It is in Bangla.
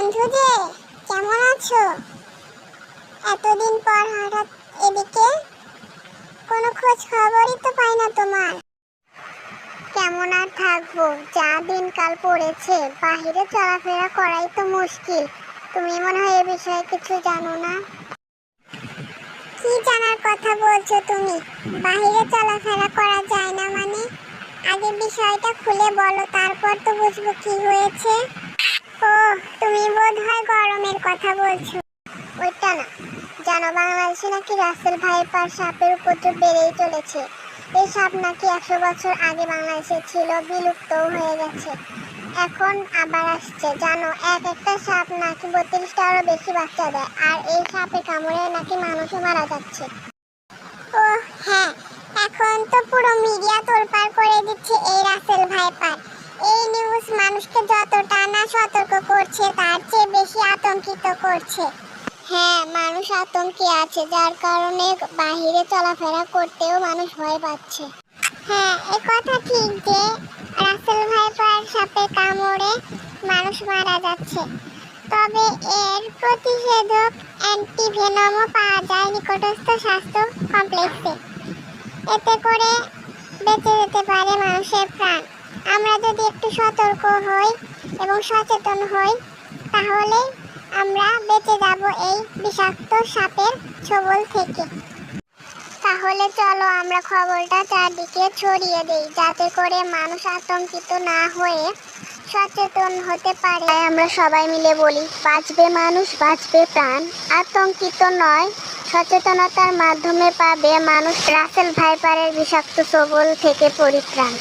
বন্ধু যে, কেমন আছো? এতদিন পর হঠাৎ এদিকে, কোনো খোঁজ খবরই তো পাই না তোমার। কেমন আর থাকবো, যা দিনকাল পড়েছে, বাহিরে চলাফেরা করাই তো মুশকিল। তুমি মনে হয় এ বিষয়ে কিছু জানো না। কি জানার কথা বলছো তুমি? বাহিরে চলাফেরা করা যায় না মানে? আগে বিষয়টা খুলে বলো, তারপর তো বুঝবো কি হয়েছে। ও, তুমি বোধহয় গরমের কথা বলছো। ওইটা না, জানো বাংলাদেশে নাকি রাসেল ভাইপার সাপের উপদ্রব বেড়েই চলেছে। এই সাপ নাকি 100 বছর আগে বাংলাদেশে ছিল, বিলুপ্তও হয়ে গেছে, এখন আবার আসছে। জানো, একটা সাপ নাকি 32টারও বেশি বাচ্চা দেয়, আর এই সাপে কামড়ে নাকি মানুষও মারা যাচ্ছে। ও হ্যাঁ, এখন তো পুরো মিডিয়া তোলপাড় করে দিচ্ছে এই রাসেল ভাইপার। এই নিউজ মানুষকে যতটা না সতর্ক করছে, তার চেয়ে বেশি আতঙ্কিত করছে। হ্যাঁ, মানুষ আতঙ্কে আছে, যার কারণে বাহিরে চলাফেরা করতেও মানুষ ভয় পাচ্ছে। হ্যাঁ, এই কথা ঠিক যে রাসেল ভাইপার সাপে কামড়ে মানুষ মারা যাচ্ছে, তবে এর প্রতিষেধক অ্যান্টিভেনমও পাওয়া যায় নিকটস্থ স্বাস্থ্য কমপ্লেক্সে। এতে করে বেঁচে যেতে পারে মানুষের প্রাণ। আমরা যদি একটু সতর্ক হই এবং সচেতন হই, তাহলে আমরা বেঁচে যাব এই বিষাক্ত সাপের ছোবল থেকে। তাহলে চলো আমরা খবরটা চারদিকে ছড়িয়ে দেই, যাতে করে মানুষ আতঙ্কিত না হয়ে সচেতন হতে পারে। আমরা সবাই মিলে বলি, বাঁচবে মানুষ, বাঁচবে প্রাণ। আতঙ্কিত নয়, সচেতনতার মাধ্যমে পাবে মানুষ রাসেল ভাইপারের বিষাক্ত ছোবল থেকে পরিত্রাণ।